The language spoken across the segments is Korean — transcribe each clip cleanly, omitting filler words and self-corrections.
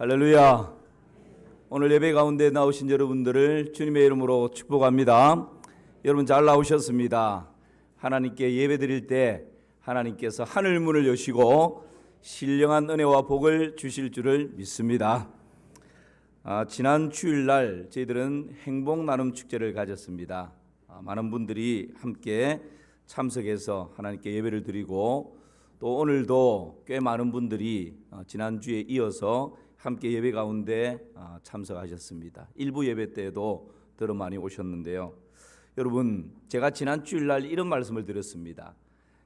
할렐루야. 오늘 예배 가운데 나오신 여러분들을 주님의 이름으로 축복합니다. 여러분 잘 나오셨습니다. 하나님께 예배 드릴 때 하나님께서 하늘 문을 여시고 신령한 은혜와 복을 주실 줄을 믿습니다. 지난 주일날 저희들은 행복 나눔 축제를 가졌습니다. 많은 분들이 함께 참석해서 하나님께 예배를 드리고 또 오늘도 꽤 많은 분들이 지난주에 이어서 함께 예배 가운데 참석하셨습니다. 일부 예배 때에도 더 많이 오셨는데요. 여러분, 제가 지난 주일날 이런 말씀을 드렸습니다.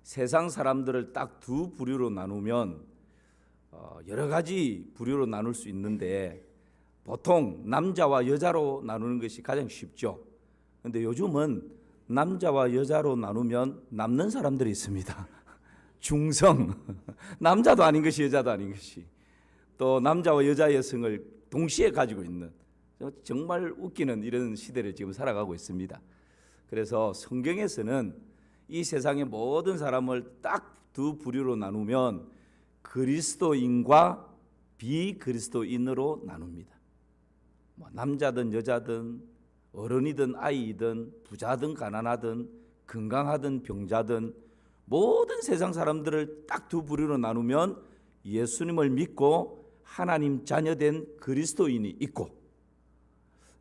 세상 사람들을 딱 두 부류로 나누면 여러 가지 부류로 나눌 수 있는데 보통 남자와 여자로 나누는 것이 가장 쉽죠. 그런데 요즘은 남자와 여자로 나누면 남는 사람들이 있습니다. 중성, 남자도 아닌 것이 여자도 아닌 것이, 또 남자와 여자의 성을 동시에 가지고 있는 정말 웃기는 이런 시대를 지금 살아가고 있습니다. 그래서 성경에서는 이 세상의 모든 사람을 딱 두 부류로 나누면 그리스도인과 비그리스도인으로 나눕니다. 남자든 여자든 어른이든 아이든 부자든 가난하든 건강하든 병자든 모든 세상 사람들을 딱 두 부류로 나누면 예수님을 믿고 하나님 자녀된 그리스도인이 있고,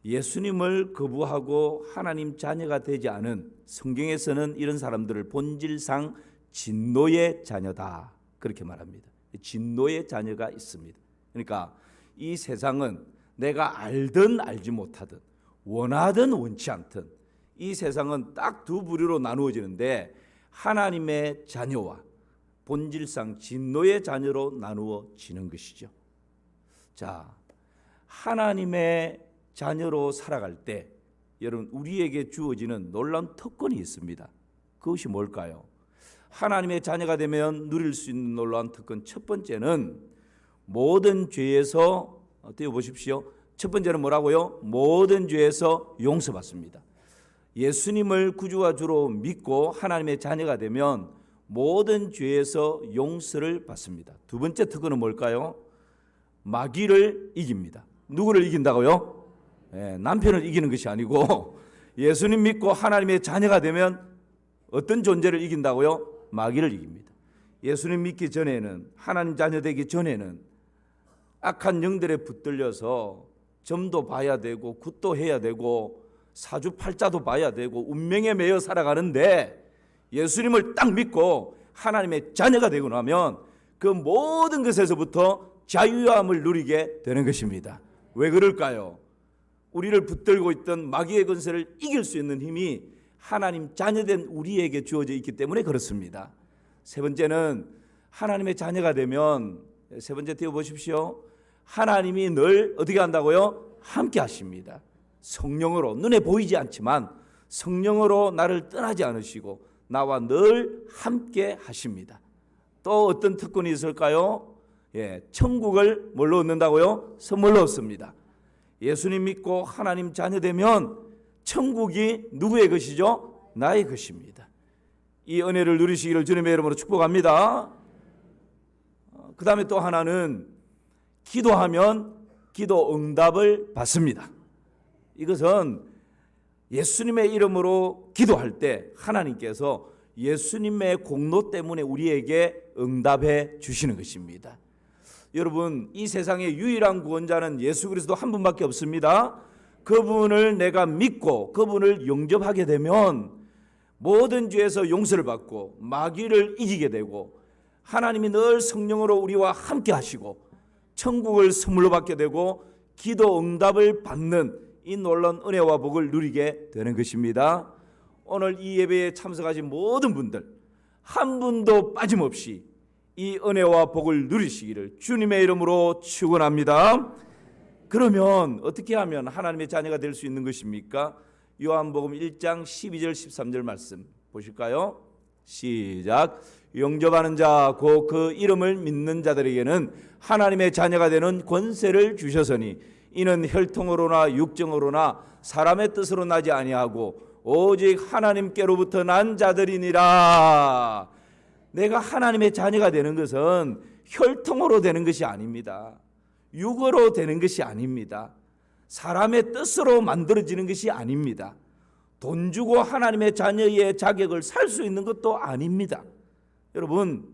예수님을 거부하고 하나님 자녀가 되지 않은, 성경에서는 이런 사람들을 본질상 진노의 자녀다 그렇게 말합니다. 진노의 자녀가 있습니다. 그러니까 이 세상은 내가 알든 알지 못하든 원하든 원치 않든 이 세상은 딱 두 부류로 나누어지는데 하나님의 자녀와 본질상 진노의 자녀로 나누어지는 것이죠. 자, 하나님의 자녀로 살아갈 때 여러분 우리에게 주어지는 놀라운 특권이 있습니다. 그것이 뭘까요? 하나님의 자녀가 되면 누릴 수 있는 놀라운 특권, 첫 번째는 모든 죄에서 띄워보십시오. 첫 번째는 뭐라고요? 모든 죄에서 용서받습니다. 예수님을 구주와 주로 믿고 하나님의 자녀가 되면 모든 죄에서 용서를 받습니다. 두 번째 특권은 뭘까요? 마귀를 이깁니다. 누구를 이긴다고요? 남편을 이기는 것이 아니고 예수님 믿고 하나님의 자녀가 되면 어떤 존재를 이긴다고요? 마귀를 이깁니다. 예수님 믿기 전에는, 하나님 자녀 되기 전에는 악한 영들에 붙들려서 점도 봐야 되고 굿도 해야 되고 사주팔자도 봐야 되고 운명에 매여 살아가는데 예수님을 딱 믿고 하나님의 자녀가 되고 나면 그 모든 것에서부터 자유함을 누리게 되는 것입니다. 왜 그럴까요? 우리를 붙들고 있던 마귀의 권세를 이길 수 있는 힘이 하나님 자녀된 우리에게 주어져 있기 때문에 그렇습니다. 세 번째는 하나님의 자녀가 되면, 세 번째 띄워보십시오. 하나님이 늘 어떻게 한다고요? 함께 하십니다. 성령으로, 눈에 보이지 않지만 성령으로 나를 떠나지 않으시고 나와 늘 함께 하십니다. 또 어떤 특권이 있을까요? 천국을 뭘로 얻는다고요? 선물로 얻습니다. 예수님 믿고 하나님 자녀 되면 천국이 누구의 것이죠? 나의 것입니다. 이 은혜를 누리시기를 주님의 이름으로 축복합니다. 그 다음에 또 하나는 기도하면 기도 응답을 받습니다. 이것은 예수님의 이름으로 기도할 때 하나님께서 예수님의 공로 때문에 우리에게 응답해 주시는 것입니다. 여러분, 이 세상의 유일한 구원자는 예수 그리스도 한 분밖에 없습니다. 그분을 내가 믿고 그분을 영접하게 되면 모든 죄에서 용서를 받고 마귀를 이기게 되고 하나님이 늘 성령으로 우리와 함께 하시고 천국을 선물로 받게 되고 기도 응답을 받는 이 놀라운 은혜와 복을 누리게 되는 것입니다. 오늘 이 예배에 참석하신 모든 분들 한 분도 빠짐없이 이 은혜와 복을 누리시기를 주님의 이름으로 축원합니다. 그러면 어떻게 하면 하나님의 자녀가 될 수 있는 것입니까? 요한복음 1장 12절 13절 말씀 보실까요? 시작. 영접하는 자 곧 그 이름을 믿는 자들에게는 하나님의 자녀가 되는 권세를 주셨으니 이는 혈통으로나 육정으로나 사람의 뜻으로 나지 아니하고 오직 하나님께로부터 난 자들이니라. 내가 하나님의 자녀가 되는 것은 혈통으로 되는 것이 아닙니다. 육으로 되는 것이 아닙니다. 사람의 뜻으로 만들어지는 것이 아닙니다. 돈 주고 하나님의 자녀의 자격을 살 수 있는 것도 아닙니다. 여러분,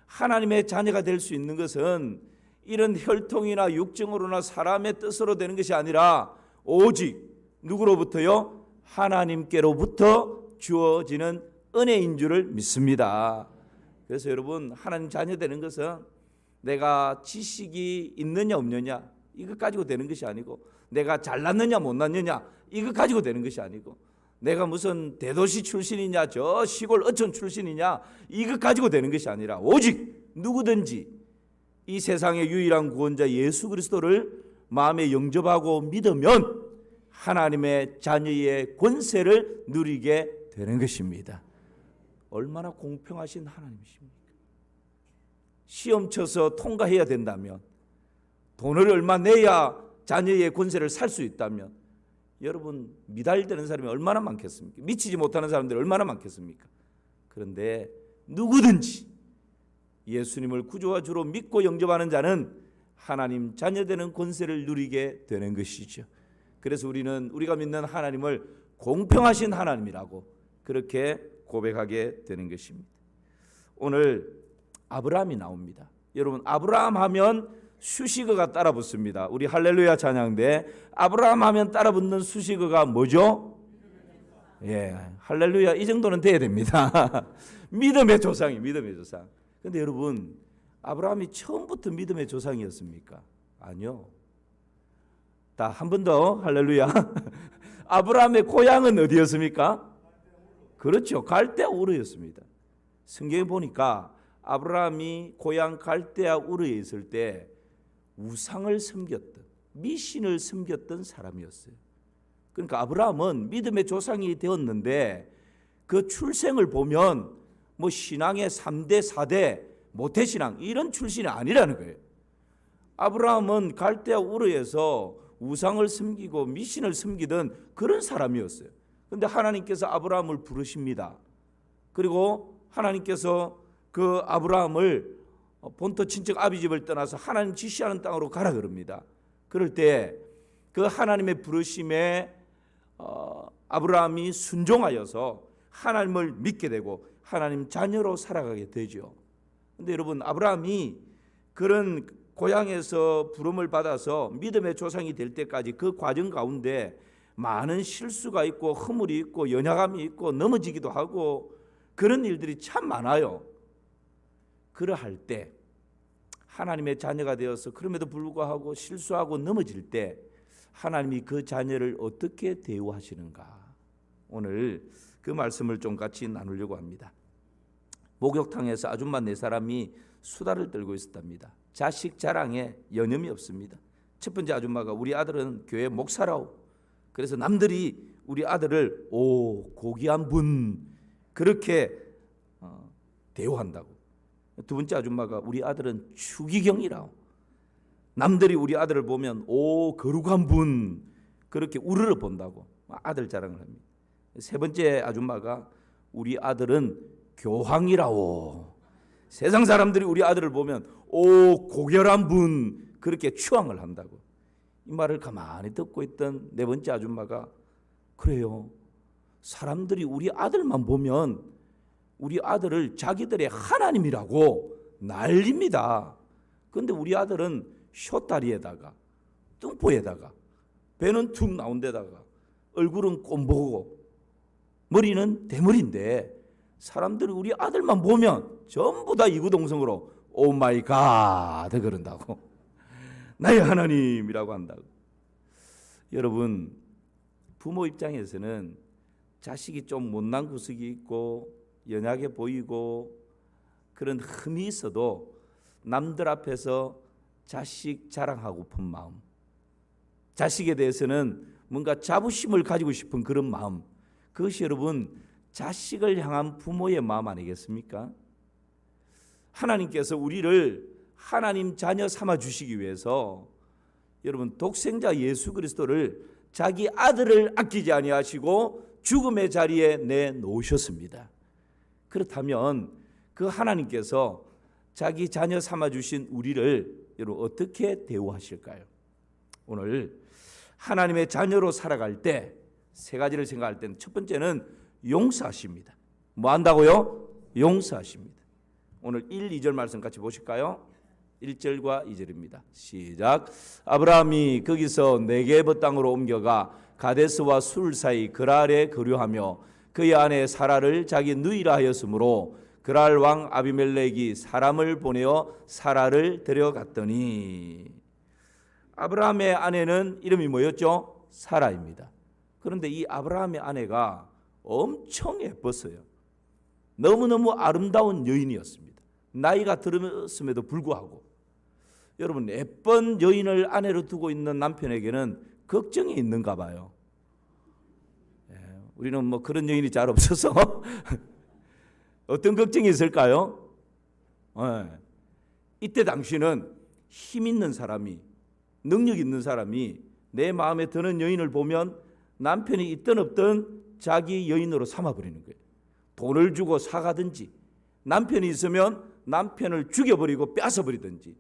하나님의 자녀가 될 수 있는 것은 이런 혈통이나 육정으로나 사람의 뜻으로 되는 것이 아니라 오직 누구로부터요? 하나님께로부터 주어지는 은혜인 줄을 믿습니다. 그래서 여러분, 하나님 자녀 되는 것은 내가 지식이 있느냐 없느냐 이것 가지고 되는 것이 아니고, 내가 잘났느냐 못났느냐 이것 가지고 되는 것이 아니고, 내가 무슨 대도시 출신이냐 저 시골 어촌 출신이냐 이것 가지고 되는 것이 아니라, 오직 누구든지 이 세상의 유일한 구원자 예수 그리스도를 마음에 영접하고 믿으면 하나님의 자녀의 권세를 누리게 되는 것입니다. 얼마나 공평하신 하나님이십니까? 시험 쳐서 통과해야 된다면, 돈을 얼마 내야 자녀의 권세를 살 수 있다면, 여러분 미달되는 사람이 얼마나 많겠습니까? 미치지 못하는 사람들이 얼마나 많겠습니까? 그런데 누구든지 예수님을 구주와 주로 믿고 영접하는 자는 하나님 자녀되는 권세를 누리게 되는 것이죠. 그래서 우리가 믿는 하나님을 공평하신 하나님이라고 그렇게 고백하게 되는 것입니다. 오늘 아브라함이 나옵니다. 여러분, 아브라함 하면 수식어가 따라 붙습니다. 우리 할렐루야 찬양대 아브라함 하면 따라 붙는 수식어가 뭐죠? 예, 할렐루야 이 정도는 돼야 됩니다. 믿음의 조상이, 믿음의 조상. 근데 여러분, 아브라함이 처음부터 믿음의 조상이었습니까? 아니요. 한 번 더 할렐루야. 아브라함의 고향은 어디였습니까? 그렇죠, 갈대아 우르였습니다. 성경에 보니까 아브라함이 고향 갈대아 우르에 있을 때 우상을 섬겼던, 미신을 섬겼던 사람이었어요. 그러니까 아브라함은 믿음의 조상이 되었는데 그 출생을 보면 뭐 신앙의 3대 4대 모태신앙 이런 출신이 아니라는 거예요. 아브라함은 갈대아 우르에서 우상을 섬기고 미신을 섬기던 그런 사람이었어요. 그런데 하나님께서 아브라함을 부르십니다. 그리고 하나님께서 그 아브라함을 본토 친척 아비집을 떠나서 하나님 지시하는 땅으로 가라 그럽니다. 그럴 때 그 하나님의 부르심에 아브라함이 순종하여서 하나님을 믿게 되고 하나님 자녀로 살아가게 되죠. 그런데 여러분, 아브라함이 그런 고향에서 부름을 받아서 믿음의 조상이 될 때까지 그 과정 가운데 많은 실수가 있고 허물이 있고 연약함이 있고 넘어지기도 하고 그런 일들이 참 많아요. 그러할 때 하나님의 자녀가 되어서 그럼에도 불구하고 실수하고 넘어질 때 하나님이 그 자녀를 어떻게 대우하시는가, 오늘 그 말씀을 좀 같이 나누려고 합니다. 목욕탕에서 아줌마 4사람이 수다를 떨고 있었답니다. 자식 자랑에 여념이 없습니다. 첫 번째 아줌마가 우리 아들은 교회 목사라오. 그래서 남들이 우리 아들을 오 고귀한 분 그렇게 대우한다고. 두 번째 아줌마가 우리 아들은 추기경이라오. 남들이 우리 아들을 보면 오 거룩한 분 그렇게 우러러 본다고 아들 자랑을 합니다. 세 번째 아줌마가 우리 아들은 교황이라오. 세상 사람들이 우리 아들을 보면 오 고결한 분 그렇게 추앙을 한다고. 이 말을 가만히 듣고 있던 네 번째 아줌마가 그래요, 사람들이 우리 아들만 보면 우리 아들을 자기들의 하나님이라고 난립니다. 그런데 우리 아들은 숏다리에다가 뚱보에다가 배는 툭 나온 데다가 얼굴은 꼰보고 머리는 대머리인데 사람들이 우리 아들만 보면 전부 다 이구동성으로 오 마이 갓 그런다고. 나의 하나님이라고 한다고. 여러분, 부모 입장에서는 자식이 좀 못난 구석이 있고 연약해 보이고 그런 흠이 있어도 남들 앞에서 자식 자랑하고픈 마음, 자식에 대해서는 뭔가 자부심을 가지고 싶은 그런 마음, 그것이 여러분 자식을 향한 부모의 마음 아니겠습니까? 하나님께서 우리를 하나님 자녀 삼아 주시기 위해서 여러분 독생자 예수 그리스도를 자기 아들을 아끼지 아니하시고 죽음의 자리에 내놓으셨습니다. 그렇다면 그 하나님께서 자기 자녀 삼아 주신 우리를 여러분 어떻게 대우하실까요? 오늘 하나님의 자녀로 살아갈 때 세 가지를 생각할 때는 첫 번째는 용서하십니다. 뭐 한다고요? 용서하십니다. 오늘 1, 2절 말씀 같이 보실까요? 1절과 2절입니다. 시작. 아브라함이 거기서 네게브 땅으로 옮겨가 가데스와 술 사이 그랄에 거류하며 그의 아내 사라를 자기 누이라 하였으므로 그랄 왕 아비멜렉이 사람을 보내어 사라를 데려갔더니, 아브라함의 아내는 이름이 뭐였죠? 사라입니다. 그런데 이 아브라함의 아내가 엄청 예뻤어요. 너무너무 아름다운 여인이었습니다. 나이가 들었음에도 불구하고. 여러분, 예쁜 여인을 아내로 두고 있는 남편에게는 걱정이 있는가 봐요. 우리는 뭐 그런 여인이 잘 없어서 어떤 걱정이 있을까요? 이때 당시는 힘 있는 사람이, 능력 있는 사람이 내 마음에 드는 여인을 보면 남편이 있든 없든 자기 여인으로 삼아버리는 거예요. 돈을 주고 사가든지, 남편이 있으면 남편을 죽여버리고 뺏어버리든지,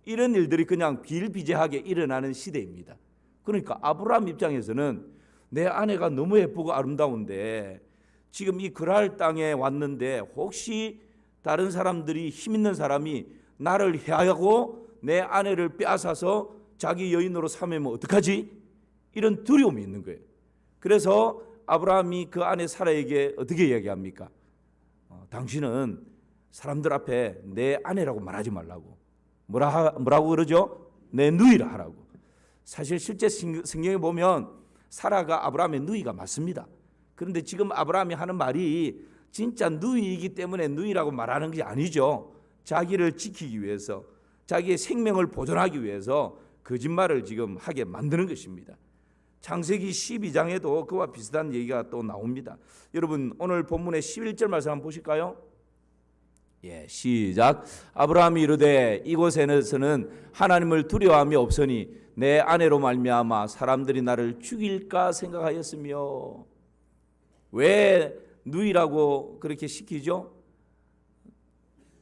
이런 일들이 그냥 비일비재하게 일어나는 시대입니다. 그러니까 아브라함 입장에서는 내 아내가 너무 예쁘고 아름다운데 지금 이 그랄 땅에 왔는데 혹시 다른 사람들이, 힘 있는 사람이 나를 해하고 내 아내를 빼앗아서 자기 여인으로 삼으면 어떡하지? 이런 두려움이 있는 거예요. 그래서 아브라함이 그 아내 사라에게 어떻게 이야기합니까? 당신은 사람들 앞에 내 아내라고 말하지 말라고. 뭐라고 그러죠? 내 누이라 하라고. 사실 실제 성경에 보면 사라가 아브라함의 누이가 맞습니다. 그런데 지금 아브라함이 하는 말이 진짜 누이이기 때문에 누이라고 말하는 게 아니죠. 자기를 지키기 위해서, 자기의 생명을 보존하기 위해서 거짓말을 지금 하게 만드는 것입니다. 창세기 12장에도 그와 비슷한 얘기가 또 나옵니다. 여러분, 오늘 본문의 11절 말씀 한번 보실까요? 시작. 아브라함이 이르되 이곳에서는 하나님을 두려워함이 없으니 내 아내로 말미암아 사람들이 나를 죽일까 생각하였으며. 왜 누이라고 그렇게 시키죠?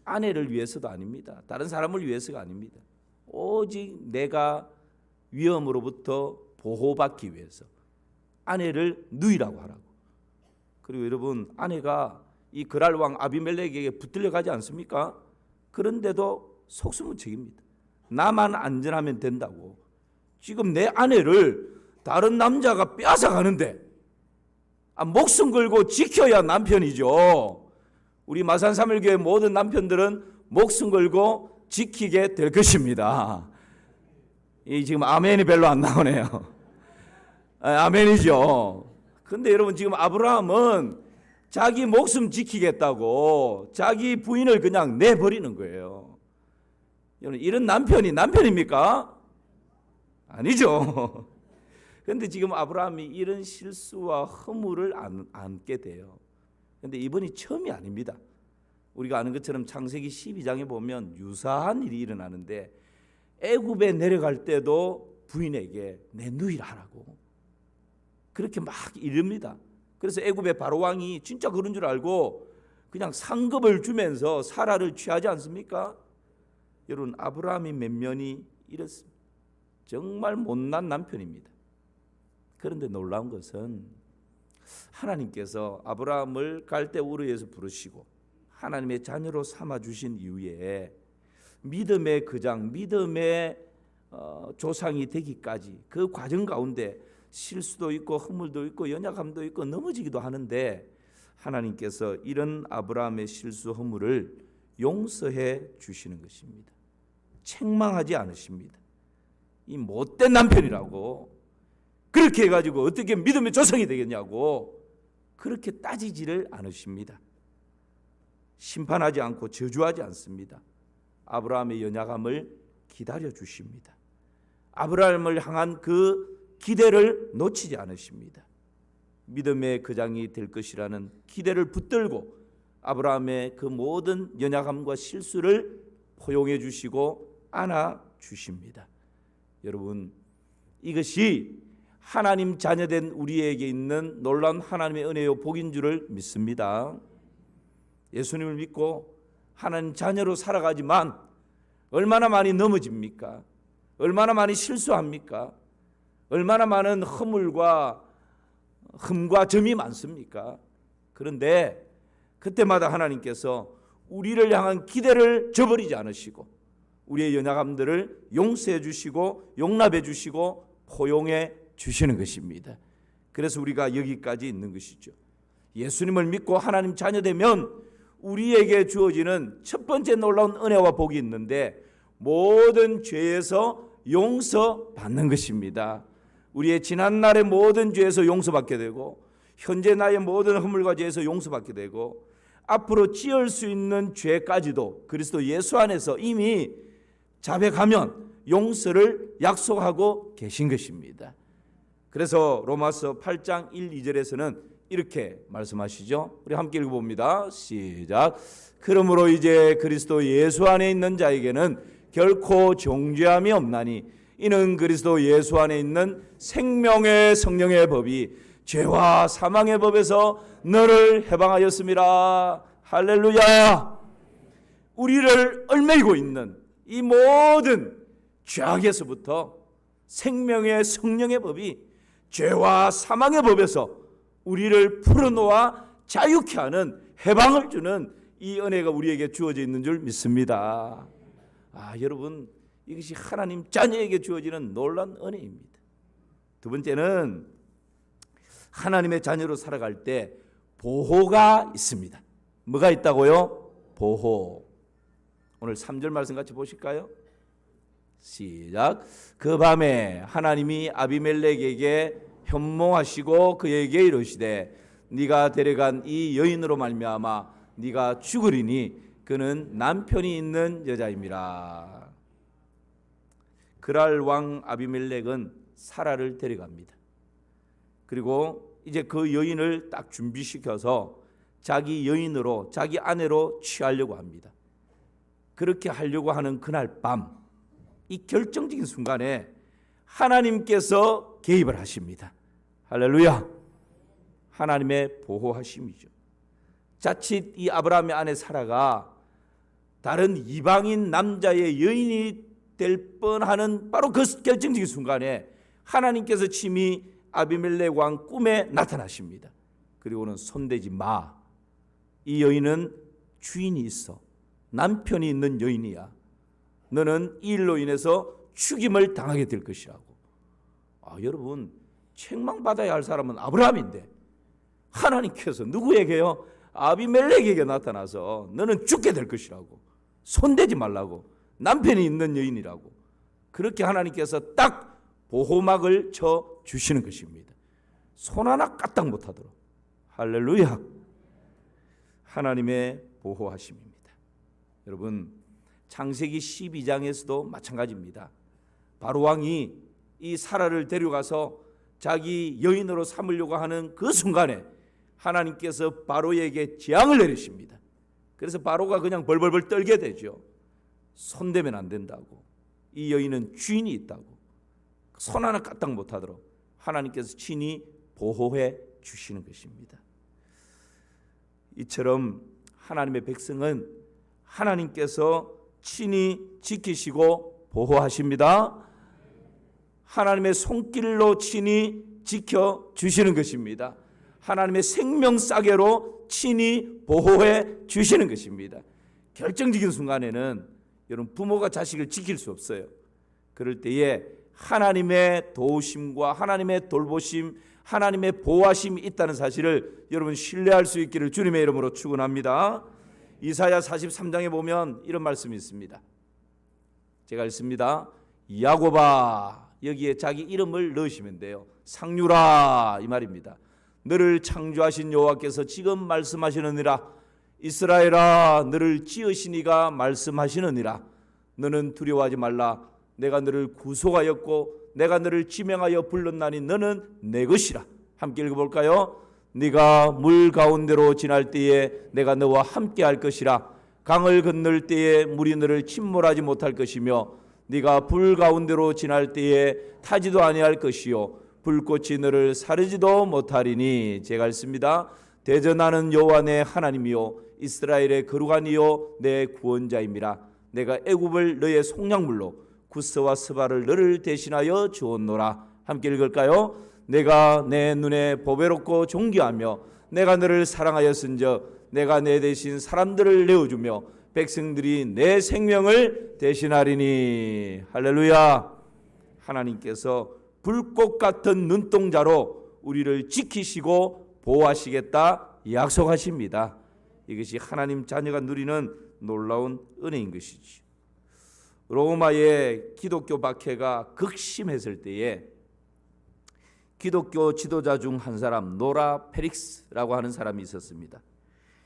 아내를 위해서도 아닙니다. 다른 사람을 위해서가 아닙니다. 오직 내가 위험으로부터 보호받기 위해서 아내를 누이라고 하라고. 그리고 여러분, 아내가 이 그랄 왕 아비멜렉에게 붙들려 가지 않습니까? 그런데도 속수무책입니다. 나만 안전하면 된다고. 지금 내 아내를 다른 남자가 빼앗아 가는데 목숨 걸고 지켜야 남편이죠. 우리 마산삼일교회 모든 남편들은 목숨 걸고 지키게 될 것입니다. 지금 아멘이 별로 안 나오네요. 아멘이죠. 근데 여러분, 지금 아브라함은 자기 목숨 지키겠다고 자기 부인을 그냥 내버리는 거예요. 여러분, 이런 남편이 남편입니까? 아니죠. 그런데 지금 아브라함이 이런 실수와 허물을 안게 돼요. 그런데 이번이 처음이 아닙니다. 우리가 아는 것처럼 창세기 12장에 보면 유사한 일이 일어나는데, 애굽에 내려갈 때도 부인에게 내 누이라 하라고 그렇게 막 이릅니다. 그래서 애굽의 바로 왕이 진짜 그런 줄 알고 그냥 상급을 주면서 사라를 취하지 않습니까? 여러분, 아브라함이 면면이 이렇습니다. 정말 못난 남편입니다. 그런데 놀라운 것은 하나님께서 아브라함을 갈대 우르에서 부르시고 하나님의 자녀로 삼아 주신 이후에 믿음의 그장, 믿음의 조상이 되기까지 그 과정 가운데 실수도 있고 허물도 있고 연약함도 있고 넘어지기도 하는데, 하나님께서 이런 아브라함의 실수 허물을 용서해 주시는 것입니다. 책망하지 않으십니다. 이 못된 남편이라고 그렇게 해가지고 어떻게 믿음의 조상이 되겠냐고 그렇게 따지지를 않으십니다. 심판하지 않고 저주하지 않습니다. 아브라함의 연약함을 기다려 주십니다. 아브라함을 향한 그 기대를 놓치지 않으십니다. 믿음의 거장이 될 것이라는 기대를 붙들고 아브라함의 그 모든 연약함과 실수를 포용해 주시고 안아 주십니다. 여러분, 이것이 하나님 자녀된 우리에게 있는 놀라운 하나님의 은혜요 복인 줄을 믿습니다. 예수님을 믿고 하나님 자녀로 살아가지만 얼마나 많이 넘어집니까? 얼마나 많이 실수합니까? 얼마나 많은 허물과 흠과 점이 많습니까? 그런데 그때마다 하나님께서 우리를 향한 기대를 저버리지 않으시고 우리의 연약함들을 용서해 주시고 용납해 주시고 포용해 주시는 것입니다. 그래서 우리가 여기까지 있는 것이죠. 예수님을 믿고 하나님 자녀되면 우리에게 주어지는 첫 번째 놀라운 은혜와 복이 있는데 모든 죄에서 용서받는 것입니다. 우리의 지난날의 모든 죄에서 용서받게 되고 현재 나의 모든 허물과 죄에서 용서받게 되고 앞으로 지을 수 있는 죄까지도 그리스도 예수 안에서 이미 자백하면 용서를 약속하고 계신 것입니다. 그래서 로마서 8장 1, 2절에서는 이렇게 말씀하시죠. 우리 함께 읽어봅니다. 시작. 그러므로 이제 그리스도 예수 안에 있는 자에게는 결코 정죄함이 없나니 이는 그리스도 예수 안에 있는 생명의 성령의 법이 죄와 사망의 법에서 너를 해방하였습니다. 할렐루야. 우리를 얽매이고 있는 이 모든 죄악에서부터 생명의 성령의 법이 죄와 사망의 법에서 우리를 풀어놓아 자유케 하는 해방을 주는 이 은혜가 우리에게 주어져 있는 줄 믿습니다. 여러분, 이것이 하나님 자녀에게 주어지는 놀라운 은혜입니다. 두 번째는 하나님의 자녀로 살아갈 때 보호가 있습니다. 뭐가 있다고요? 보호. 오늘 3절 말씀 같이 보실까요? 시작. 그 밤에 하나님이 아비멜렉에게 현몽하시고 그에게 이르시되 네가 데려간 이 여인으로 말미암아 네가 죽으리니 그는 남편이 있는 여자임이라. 그랄 왕 아비멜렉은 사라를 데려갑니다. 그리고 이제 그 여인을 딱 준비시켜서 자기 여인으로 자기 아내로 취하려고 합니다. 그렇게 하려고 하는 그날 밤, 이 결정적인 순간에 하나님께서 개입을 하십니다. 할렐루야. 하나님의 보호하심이죠. 자칫 이 아브라함의 아내 사라가 다른 이방인 남자의 여인이 될 뻔하는 바로 그 결정적인 순간에 하나님께서 친히 아비멜렉 왕 꿈에 나타나십니다. 그리고는 손대지 마. 이 여인은 주인이 있어. 남편이 있는 여인이야. 너는 이 일로 인해서 죽임을 당하게 될 것이라고. 여러분, 책망받아야 할 사람은 아브라함인데 하나님께서 누구에게요? 아비멜렉에게 나타나서 너는 죽게 될 것이라고. 손대지 말라고. 남편이 있는 여인이라고. 그렇게 하나님께서 딱 보호막을 쳐 주시는 것입니다. 손 하나 까딱 못하도록. 할렐루야. 하나님의 보호하심입니다. 여러분, 창세기 12장에서도 마찬가지입니다. 바로 왕이 이 사라를 데려가서 자기 여인으로 삼으려고 하는 그 순간에 하나님께서 바로에게 재앙을 내리십니다. 그래서 바로가 그냥 벌벌벌 떨게 되죠. 손대면 안 된다고. 이 여인은 주인이 있다고. 손 하나 까딱 못하도록 하나님께서 친히 보호해 주시는 것입니다. 이처럼 하나님의 백성은 하나님께서 친히 지키시고 보호하십니다. 하나님의 손길로 친히 지켜주시는 것입니다. 하나님의 생명싸개로 친히 보호해 주시는 것입니다. 결정적인 순간에는 여러분, 부모가 자식을 지킬 수 없어요. 그럴 때에 하나님의 도우심과 하나님의 돌보심, 하나님의 보호하심이 있다는 사실을 여러분 신뢰할 수 있기를 주님의 이름으로 축원합니다. 이사야 43장에 보면 이런 말씀이 있습니다. 제가 읽습니다. 야곱아, 여기에 자기 이름을 넣으시면 돼요. 상류라, 이 말입니다. 너를 창조하신 여호와께서 지금 말씀하시느니라. 이스라엘아, 너를 지으신 이가 말씀하시느니라. 너는 두려워하지 말라. 내가 너를 구속하였고 내가 너를 지명하여 불렀나니 너는 내 것이라. 함께 읽어볼까요? 네가 물 가운데로 지날 때에 내가 너와 함께 할 것이라. 강을 건널 때에 물이 너를 침몰하지 못할 것이며 네가 불 가운데로 지날 때에 타지도 아니할 것이요 불꽃이 너를 사르지도 못하리니. 제가 읽습니다. 대전하는 여호와 내 하나님이요 이스라엘의 거룩한 이요 내 구원자임이라. 내가 애굽을 너의 속량물로 구스와 스바를 너를 대신하여 주었노라. 함께 읽을까요? 내가 내 눈에 보배롭고 존귀하며 내가 너를 사랑하였은즉 내가 내 대신 사람들을 내어주며 백성들이 내 생명을 대신하리니. 할렐루야. 하나님께서 불꽃 같은 눈동자로 우리를 지키시고 보호하시겠다 약속하십니다. 이것이 하나님 자녀가 누리는 놀라운 은혜인 것이지. 로마의 기독교 박해가 극심했을 때에 기독교 지도자 중 한 사람, 노라 페릭스라고 하는 사람이 있었습니다.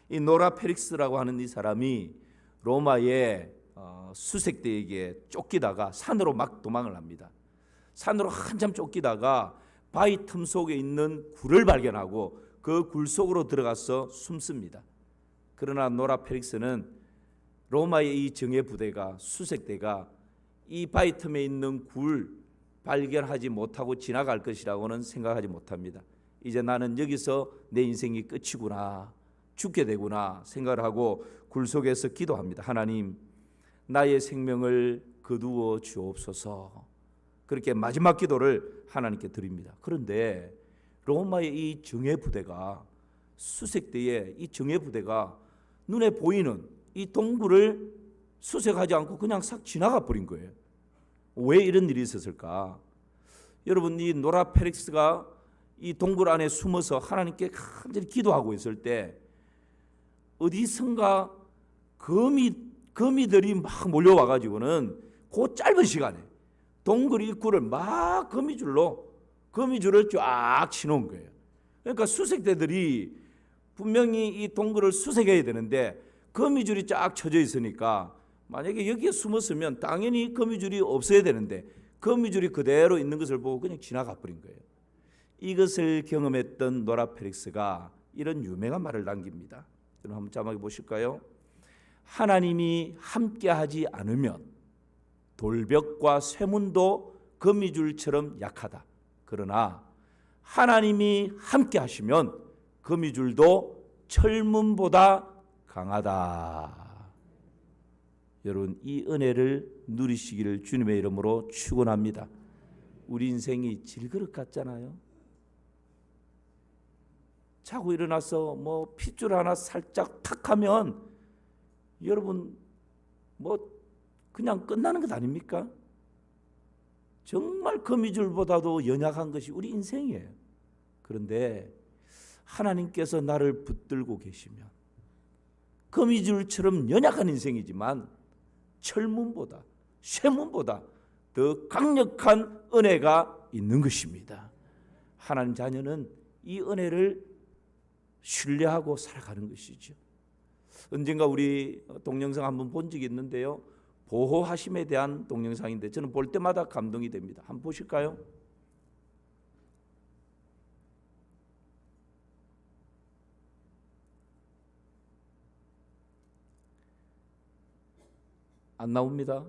이 노라 페릭스라고 하는 이 사람이 로마의 수색대에게 쫓기다가 산으로 막 도망을 합니다. 산으로 한참 쫓기다가 바위 틈 속에 있는 굴을 발견하고 그 굴 속으로 들어가서 숨습니다. 그러나 노라 페릭스는 로마의 이 정예 부대가, 수색대가 이 바위 틈에 있는 굴 발견하지 못하고 지나갈 것이라고는 생각하지 못합니다. 이제 나는 여기서 내 인생이 끝이구나, 죽게 되구나 생각을 하고 굴 속에서 기도합니다. 하나님, 나의 생명을 거두어 주옵소서. 그렇게 마지막 기도를 하나님께 드립니다. 그런데 로마의 이 정예 부대가, 수색대의 이 정예 부대가 눈에 보이는 이 동굴을 수색하지 않고 그냥 싹 지나가 버린 거예요. 왜 이런 일이 있었을까? 여러분, 이 노라 페릭스가 이 동굴 안에 숨어서 하나님께 간절히 기도하고 있을 때 어디선가 거미들이 막 몰려와 가지고는 그 짧은 시간에 동굴 입구를 막 거미줄을 쫙 치놓은 거예요. 그러니까 수색대들이 분명히 이 동굴을 수색해야 되는데 거미줄이 쫙 쳐져 있으니까 만약에 여기에 숨었으면 당연히 거미줄이 없어야 되는데 거미줄이 그대로 있는 것을 보고 그냥 지나가 버린 거예요. 이것을 경험했던 노라 페릭스가 이런 유명한 말을 남깁니다. 여러분 한번 자막해 보실까요? 하나님이 함께하지 않으면 돌벽과 쇠문도 거미줄처럼 약하다. 그러나 하나님이 함께하시면 거미줄도 철문보다 강하다. 여러분, 이 은혜를 누리시기를 주님의 이름으로 축원합니다. 우리 인생이 질그릇 같잖아요. 자고 일어나서 뭐 핏줄 하나 살짝 탁 하면 여러분 뭐 그냥 끝나는 것 아닙니까? 정말 거미줄보다도 연약한 것이 우리 인생이에요. 그런데 하나님께서 나를 붙들고 계시면 거미줄처럼 연약한 인생이지만 철문보다, 쇠문보다 더 강력한 은혜가 있는 것입니다. 하나님 자녀는 이 은혜를 신뢰하고 살아가는 것이죠. 언젠가 우리 동영상 한번 본 적이 있는데요, 보호하심에 대한 동영상인데 저는 볼 때마다 감동이 됩니다. 한번 보실까요? 안 나옵니다.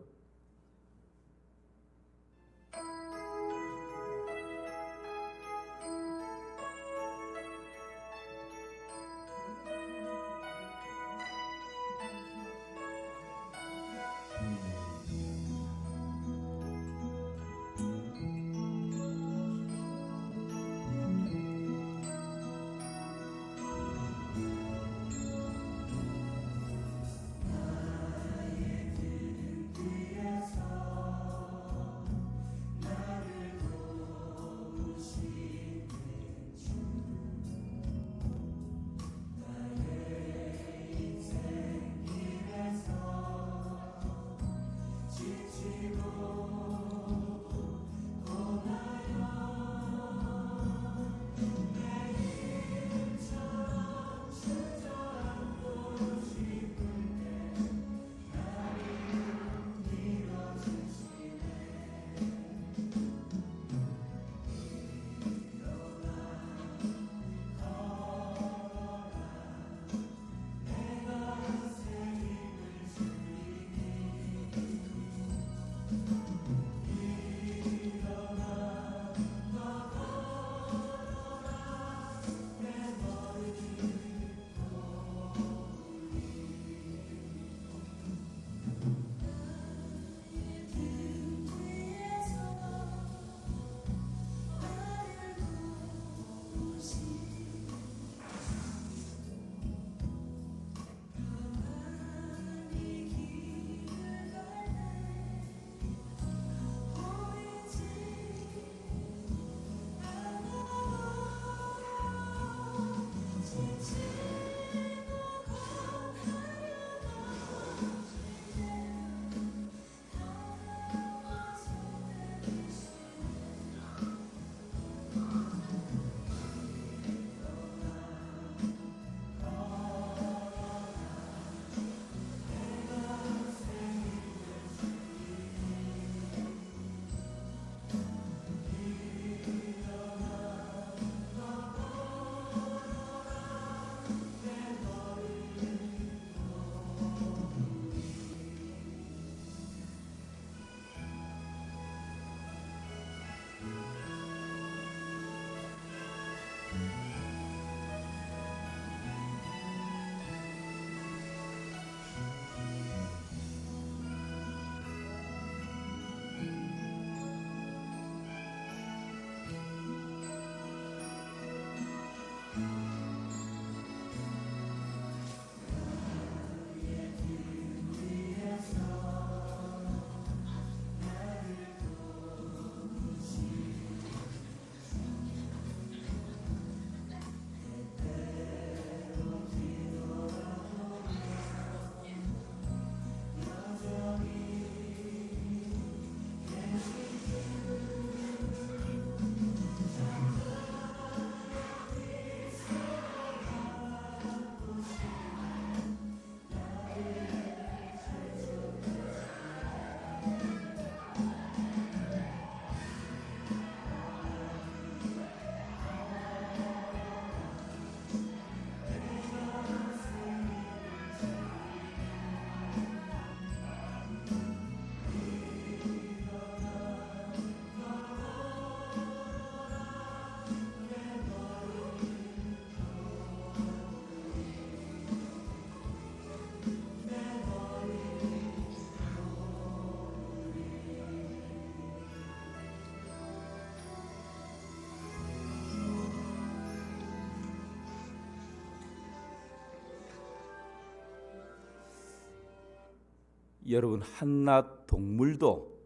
여러분, 한낱 동물도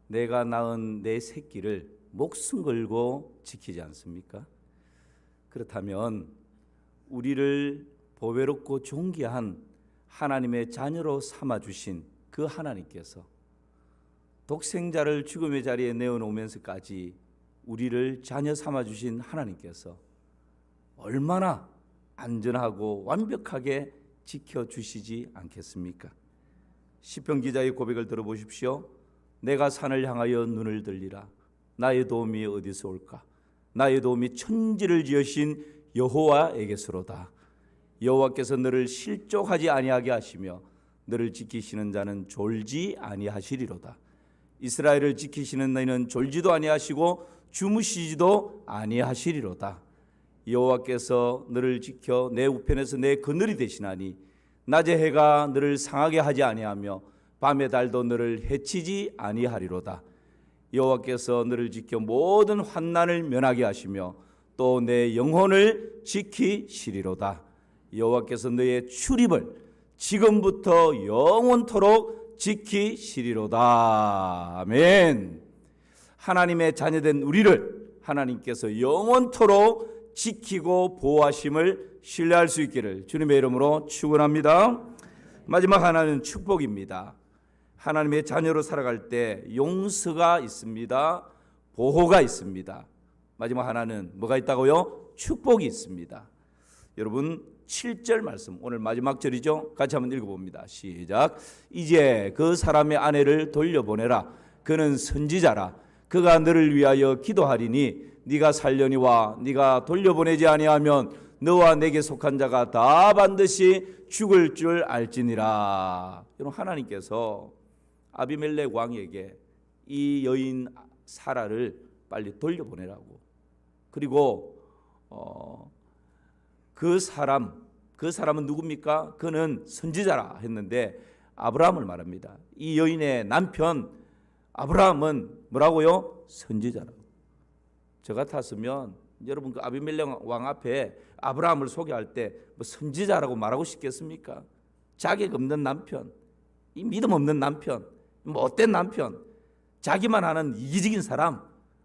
내가 낳은 내 새끼를 목숨 걸고 지키지 않습니까? 그렇다면 우리를 보배롭고 존귀한 하나님의 자녀로 삼아주신 그 하나님께서 독생자를 죽음의 자리에 내어놓으면서까지 우리를 자녀 삼아주신 하나님께서 얼마나 안전하고 완벽하게 지켜주시지 않겠습니까? 시편 기자의 고백을 들어보십시오. 내가 산을 향하여 눈을 들리라. 나의 도움이 어디서 올까? 나의 도움이 천지를 지으신 여호와에게서로다. 여호와께서 너를 실족하지 아니하게 하시며 너를 지키시는 자는 졸지 아니하시리로다. 이스라엘을 지키시는 너희는 졸지도 아니하시고 주무시지도 아니하시리로다. 여호와께서 너를 지켜 내 우편에서 내 그늘이 되시나니 낮의 해가 너를 상하게 하지 아니하며 밤의 달도 너를 해치지 아니하리로다. 여호와께서 너를 지켜 모든 환난을 면하게 하시며 또 내 영혼을 지키시리로다. 여호와께서 너의 출입을 지금부터 영원토록 지키시리로다. 아멘. 하나님의 자녀된 우리를 하나님께서 영원토록 지키고 보호하심을 신뢰할 수 있기를 주님의 이름으로 축원합니다. 마지막 하나는 축복입니다. 하나님의 자녀로 살아갈 때 용서가 있습니다. 보호가 있습니다. 마지막 하나는 뭐가 있다고요? 축복이 있습니다. 여러분 7절 말씀, 오늘 마지막 절이죠. 같이 한번 읽어봅니다. 시작. 이제 그 사람의 아내를 돌려보내라. 그는 선지자라. 그가 너를 위하여 기도하리니 네가 살려니와 네가 돌려보내지 아니하면 너와 내게 속한 자가 다 반드시 죽을 줄 알지니라. 여러분, 하나님께서 아비멜렉 왕에게 이 여인 사라를 빨리 돌려보내라고, 그리고 그 사람은 누굽니까? 그는 선지자라 했는데 아브라함을 말합니다. 이 여인의 남편 아브라함은 뭐라고요? 선지자라고. 저 같았으면 여러분 그 아비멜렉 왕 앞에 아브라함을 소개할 때 뭐 선지자라고 말하고 싶겠습니까? 자격 없는 남편, 이 믿음 없는 남편, 뭐 어떤 남편, 자기만 하는 이기적인 사람,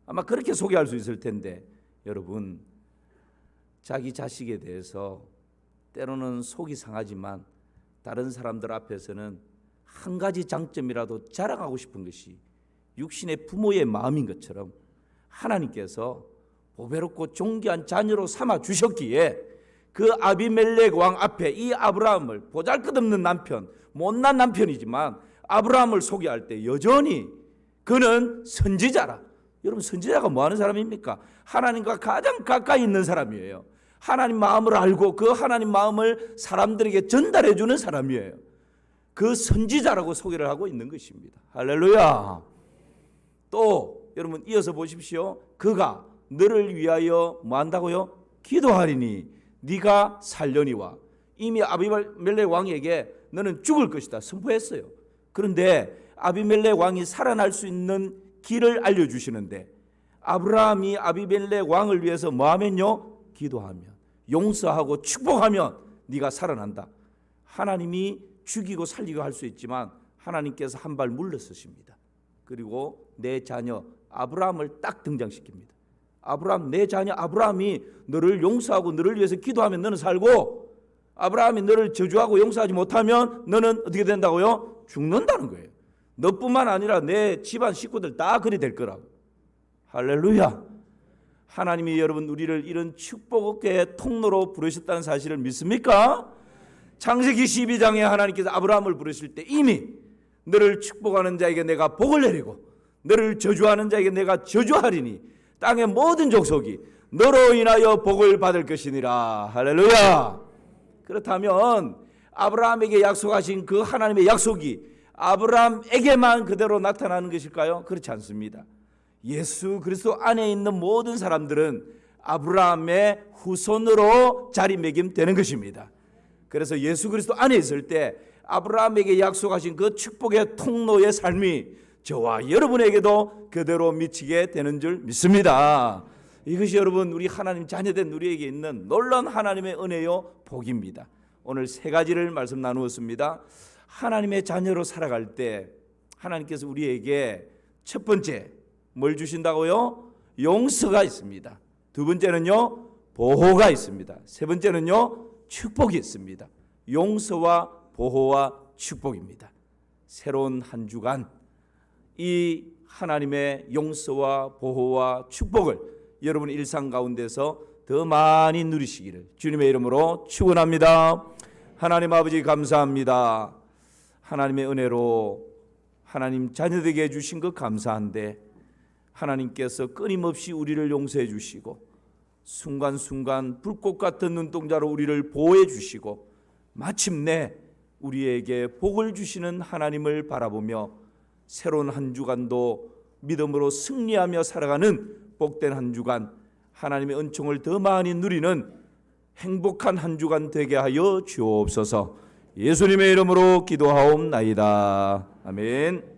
아마 그렇게 소개할 수 있을 텐데, 여러분 자기 자식에 대해서 때로는 속이 상하지만 다른 사람들 앞에서는 한 가지 장점이라도 자랑하고 싶은 것이 육신의 부모의 마음인 것처럼 하나님께서 보배롭고 존귀한 자녀로 삼아 주셨기에 그 아비멜렉 왕 앞에 이 아브라함을, 보잘것없는 남편, 못난 남편이지만 아브라함을 소개할 때 여전히 그는 선지자라. 여러분, 선지자가 뭐 하는 사람입니까? 하나님과 가장 가까이 있는 사람이에요. 하나님 마음을 알고 그 하나님 마음을 사람들에게 전달해 주는 사람이에요. 그 선지자라고 소개를 하고 있는 것입니다. 할렐루야. 또 여러분 이어서 보십시오. 그가 너를 위하여 뭐 한다고요? 기도하리니 네가 살려니와. 이미 아비멜렉 왕에게 너는 죽을 것이다 선포했어요. 그런데 아비멜렉 왕이 살아날 수 있는 길을 알려주시는데, 아브라함이 아비멜렉 왕을 위해서 뭐 하면요? 기도하면, 용서하고 축복하면 네가 살아난다. 하나님이 죽이고 살리고 할 수 있지만 하나님께서 한 발 물러서십니다. 그리고 내 자녀 아브라함을 딱 등장시킵니다. 아브라함, 내 자녀 아브라함이 너를 용서하고 너를 위해서 기도하면 너는 살고, 아브라함이 너를 저주하고 용서하지 못하면 너는 어떻게 된다고요? 죽는다는 거예요. 너뿐만 아니라 내 집안 식구들 다 그리 될 거라고. 할렐루야. 하나님이 여러분 우리를 이런 축복의 통로로 부르셨다는 사실을 믿습니까? 창세기 12장에 하나님께서 아브라함을 부르실 때 이미 너를 축복하는 자에게 내가 복을 내리고 너를 저주하는 자에게 내가 저주하리니 땅의 모든 족속이 너로 인하여 복을 받을 것이니라. 할렐루야. 그렇다면 아브라함에게 약속하신 그 하나님의 약속이 아브라함에게만 그대로 나타나는 것일까요? 그렇지 않습니다. 예수 그리스도 안에 있는 모든 사람들은 아브라함의 후손으로 자리매김되는 것입니다. 그래서 예수 그리스도 안에 있을 때 아브라함에게 약속하신 그 축복의 통로의 삶이 저와 여러분에게도 그대로 미치게 되는 줄 믿습니다. 이것이 여러분 우리 하나님 자녀된 우리에게 있는 놀라운 하나님의 은혜요 복입니다. 오늘 세 가지를 말씀 나누었습니다. 하나님의 자녀로 살아갈 때 하나님께서 우리에게 첫 번째 뭘 주신다고요? 용서가 있습니다. 두 번째는요, 보호가 있습니다. 세 번째는요, 축복이 있습니다. 용서와 보호와 축복입니다. 새로운 한 주간 이 하나님의 용서와 보호와 축복을 여러분 일상 가운데서 더 많이 누리시기를 주님의 이름으로 축원합니다. 하나님 아버지 감사합니다. 하나님의 은혜로 하나님 자녀되게 해주신 것 감사한데 하나님께서 끊임없이 우리를 용서해 주시고 순간순간 불꽃 같은 눈동자로 우리를 보호해 주시고 마침내 우리에게 복을 주시는 하나님을 바라보며 새로운 한 주간도 믿음으로 승리하며 살아가는 복된 한 주간, 하나님의 은총을 더 많이 누리는 행복한 한 주간 되게 하여 주옵소서. 예수님의 이름으로 기도하옵나이다. 아멘.